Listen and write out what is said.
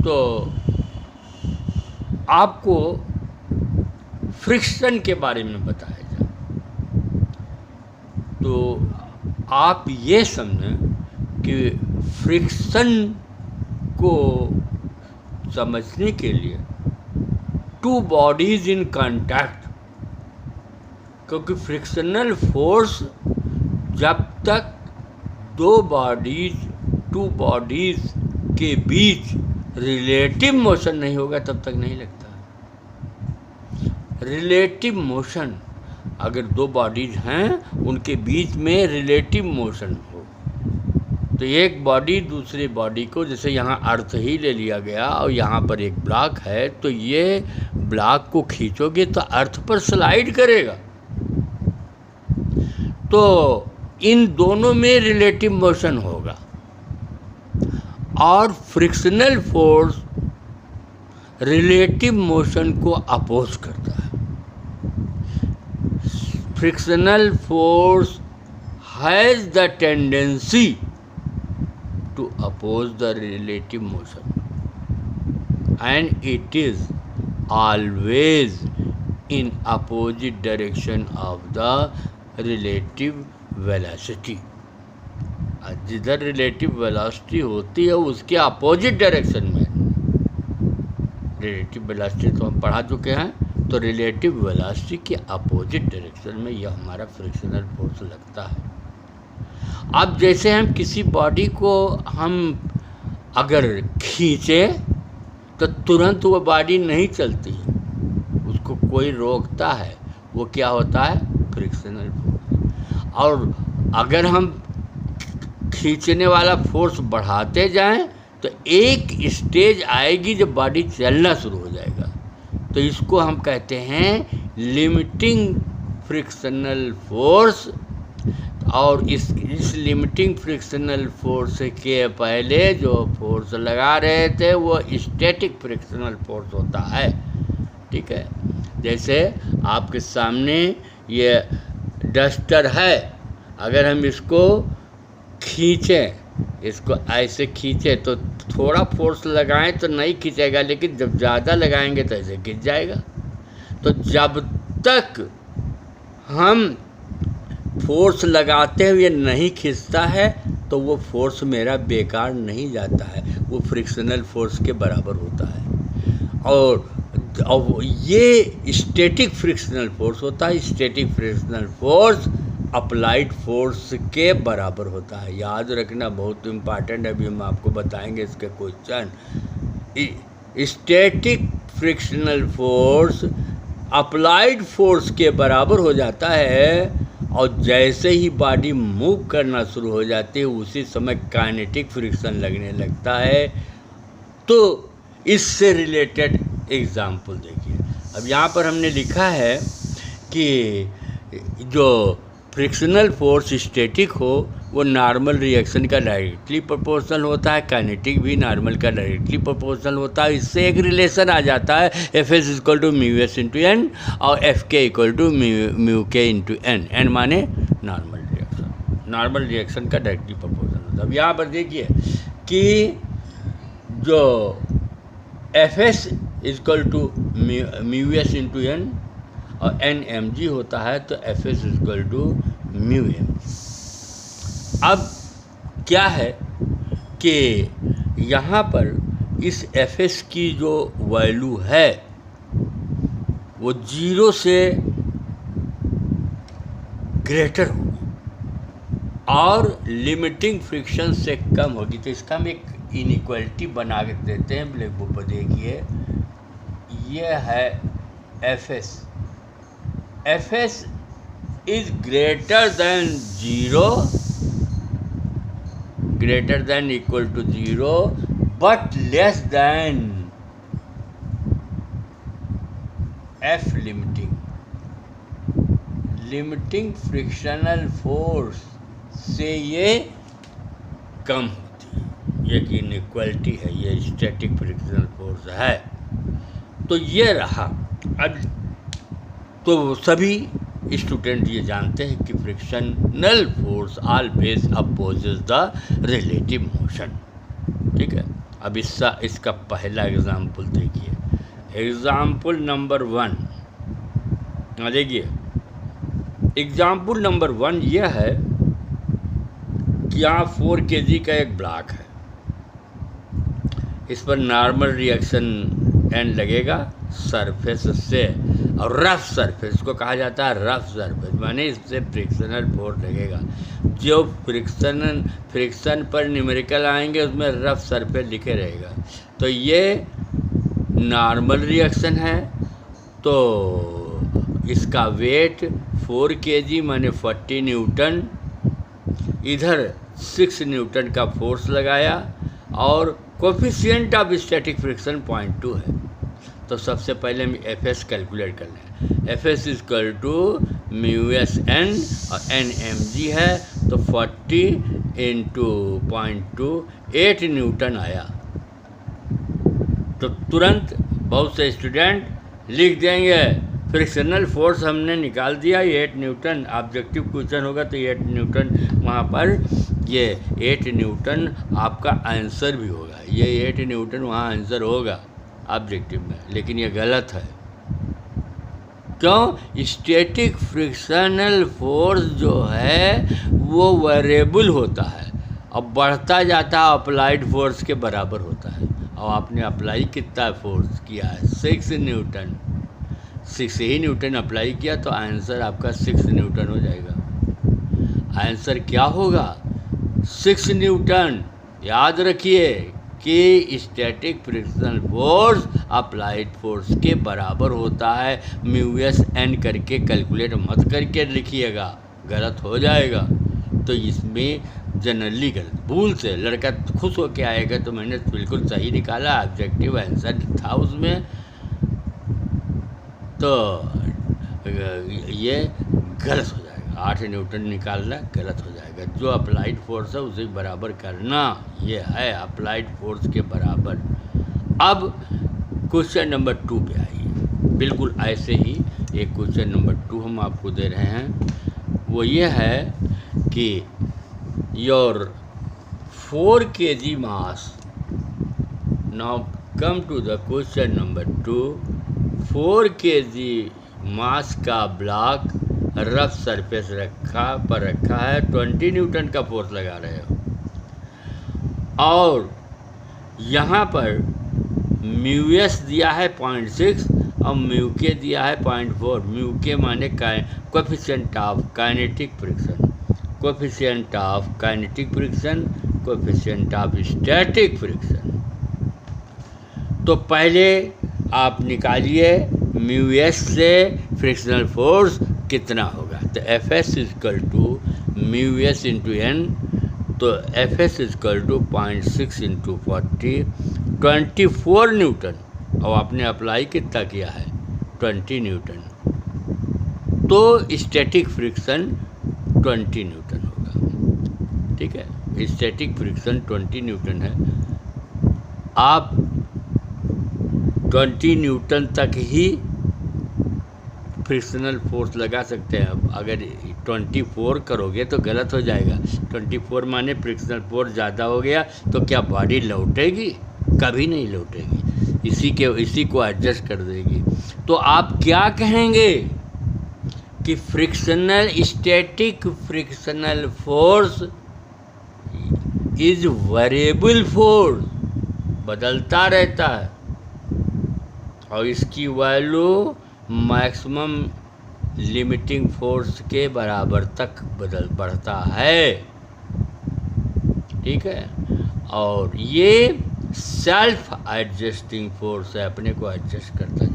तो आपको फ्रिक्शन के बारे में बताया जाए तो आप ये समझें कि फ्रिक्शन को समझने के लिए टू बॉडीज इन कांटेक्ट, क्योंकि फ्रिक्शनल फोर्स जब तक टू बॉडीज के बीच रिलेटिव मोशन नहीं होगा तब तक नहीं लगता। रिलेटिव मोशन, अगर दो बॉडीज हैं उनके बीच में रिलेटिव मोशन हो तो एक बॉडी दूसरे बॉडी को, जैसे यहाँ अर्थ ही ले लिया गया और यहाँ पर एक ब्लॉक है, तो ये ब्लॉक को खींचोगे तो अर्थ पर स्लाइड करेगा। तो इन दोनों में रिलेटिव मोशन होगा और फ्रिक्शनल फोर्स रिलेटिव मोशन को अपोज करता है। Frictional force has the tendency to oppose the relative motion and it is always in opposite direction of the relative velocity। जिधर रिलेटिव वेलोसिटी होती है उसके अपोजिट डायरेक्शन में, रिलेटिव वेलोसिटी तो हम पढ़ा चुके हैं, तो रिलेटिव वेलोसिटी के अपोजिट डायरेक्शन में यह हमारा फ्रिक्शनल फोर्स लगता है। अब जैसे हम किसी बॉडी को हम अगर खींचें तो तुरंत वो बॉडी नहीं चलती, उसको कोई रोकता है, वो क्या होता है? Frictional force. और अगर हम खींचने वाला फोर्स बढ़ाते जाएं तो एक स्टेज आएगी जब बॉडी चलना शुरू हो जाएगा, तो इसको हम कहते हैं लिमिटिंग फ्रिक्शनल फोर्स। और इस लिमिटिंग फ्रिक्शनल फोर्स के पहले जो फोर्स लगा रहे थे वो स्टैटिक फ्रिक्शनल फोर्स होता है। ठीक है, जैसे आपके सामने ये डस्टर है, अगर हम इसको खींचें, इसको ऐसे खींचें तो थोड़ा फोर्स लगाएं तो नहीं खींचेगा, लेकिन जब ज़्यादा लगाएंगे तो ऐसे खींच जाएगा। तो जब तक हम फोर्स लगाते हुए नहीं खींचता है तो वो फोर्स मेरा बेकार नहीं जाता है, वो फ्रिक्शनल फोर्स के बराबर होता है। और ये स्टैटिक फ्रिक्शनल फोर्स होता है। Static frictional force applied force के बराबर होता है। याद रखना, बहुत इम्पॉर्टेंट है, अभी हम आपको बताएंगे इसके question. Static frictional force applied force के बराबर हो जाता है और जैसे ही बॉडी मूव करना शुरू हो जाती है उसी समय काइनेटिक फ्रिक्शन लगने लगता है। तो इससे रिलेटेड एग्जाम्पल देखिए। अब यहाँ पर हमने लिखा है कि जो फ्रिक्शनल फोर्स स्टैटिक हो वो नॉर्मल रिएक्शन का डायरेक्टली प्रोपोर्शनल होता है, काइनेटिक भी नॉर्मल का डायरेक्टली प्रोपोर्शनल होता है। इससे एक रिलेशन आ जाता है Fs equal to mu S into N और Fk equal to mu K into N. N माने नॉर्मल रिएक्शन, नॉर्मल रिएक्शन का डायरेक्टली प्रोपोर्शनल होता है। अब यहाँ पर देखिए कि जो Fs equal to mu S into N और एन एम जी होता है, तो Fs equal to mu M. अब क्या है कि यहाँ पर इस Fs की जो वैल्यू है वो 0 से ग्रेटर होगी और लिमिटिंग फ्रिक्शन से कम होगी। तो इसका हम एक इनइक्वालिटी बना के देते हैं ब्लैक बोर्ड पर। देखिए, ये है Fs। Fs is greater than 0, greater than equal to 0 but less than F limiting। Limiting frictional force से ये कम होती है। ये इनइक्वालिटी है, ये स्टैटिक फ्रिक्शनल फोर्स है। तो ये रहा। अब तो सभी स्टूडेंट ये जानते हैं कि frictional force always opposes the relative motion. ठीक है, अब इसका पहला एग्जाम्पल देखिए, एग्जाम्पल नंबर 1। देखिए एग्जाम्पल नंबर 1 यह है कि यहाँ 4 kg का एक ब्लॉक है, इस पर नॉर्मल रिएक्शन एंड लगेगा सरफेस से, और रफ सरफेस को कहा जाता है रफ सरफेस, माने इससे फ्रिक्शनल फोर्स लगेगा। जो फ्रिक्शन पर न्यूमेरिकल आएंगे उसमें रफ सरफेस लिखे रहेगा। तो ये नॉर्मल रिएक्शन है, तो इसका वेट 4 kg माने 40 न्यूटन, इधर 6 न्यूटन का फोर्स लगाया और कोफिशिएंट ऑफ स्टैटिक फ्रिक्शन 0.2 है। तो सबसे पहले हम Fs कैलकुलेट कर लें। Fs equal to μs n और n mg है, तो 40 इंटू 0.2 8 न्यूटन आया। तो तुरंत बहुत से स्टूडेंट लिख देंगे फ्रिक्शनल फोर्स हमने निकाल दिया 8 न्यूटन, ऑब्जेक्टिव क्वेश्चन होगा तो 8 न्यूटन वहाँ पर, ये 8 न्यूटन आपका आंसर भी होगा, ये 8 न्यूटन वहाँ आंसर होगा ऑब्जेक्टिव में, लेकिन ये गलत है। क्यों? स्टैटिक फ्रिक्शनल फोर्स जो है वो वेरिएबल होता है, अब बढ़ता जाता है, अप्लाइड फोर्स के बराबर होता है। और आपने अप्लाई कितना फोर्स किया है? 6 न्यूटन, 6 ही न्यूटन अप्लाई किया, तो आंसर आपका 6 न्यूटन हो जाएगा। आंसर क्या होगा? 6 न्यूटन। याद रखिए कि static frictional force applied force के बराबर होता है। म्यूएस एन करके कैलकुलेट मत करके लिखिएगा, गलत हो जाएगा। तो इसमें जनरली गलत, भूल से लड़का खुश होकर आएगा तो मैंने बिल्कुल सही निकाला, ऑब्जेक्टिव आंसर था उसमें, तो ये गलत हो जाएगा। 8 न्यूटन निकालना गलत हो जाएगा। जो अप्लाइड फोर्स है उसे बराबर करना, ये है अप्लाइड फोर्स के बराबर। अब क्वेश्चन नंबर 2 पे आइए। बिल्कुल ऐसे ही एक क्वेश्चन नंबर 2 हम आपको दे रहे हैं, वो ये है कि your 4 kg mass, now come to the question number 2। 4 kg mass का ब्लॉक रफ सरफेस रखा है, 20 न्यूटन का फोर्स लगा रहे हो, और यहाँ पर म्यूएस दिया है 0.6 और म्यू के दिया है 0.4। म्यू के माने coefficient of kinetic friction, coefficient of kinetic friction, coefficient of static friction. तो पहले आप निकालिए म्यूएस से फ्रिक्शनल फोर्स कितना होगा। तो Fs equal to mu S into एन, तो Fs equal to 0.6 into 40, 24 newton, और आपने अप्लाई कितना किया है? 20 न्यूटन। तो स्टैटिक फ्रिक्शन 20 न्यूटन होगा। ठीक है, स्टैटिक फ्रिक्शन 20 न्यूटन है। आप 20 न्यूटन तक ही फ्रिक्शनल फोर्स लगा सकते हैं। अब अगर 24 करोगे तो गलत हो जाएगा। 24 माने फ्रिक्शनल फोर्स ज़्यादा हो गया, तो क्या बॉडी लौटेगी? कभी नहीं लौटेगी, इसी को एडजस्ट कर देगी। तो आप क्या कहेंगे कि static frictional force is variable force, बदलता रहता है, और इसकी वैल्यू मैक्सिमम लिमिटिंग फोर्स के बराबर तक बढ़ता है। ठीक है, और ये सेल्फ एडजस्टिंग फोर्स है, अपने को एडजस्ट करता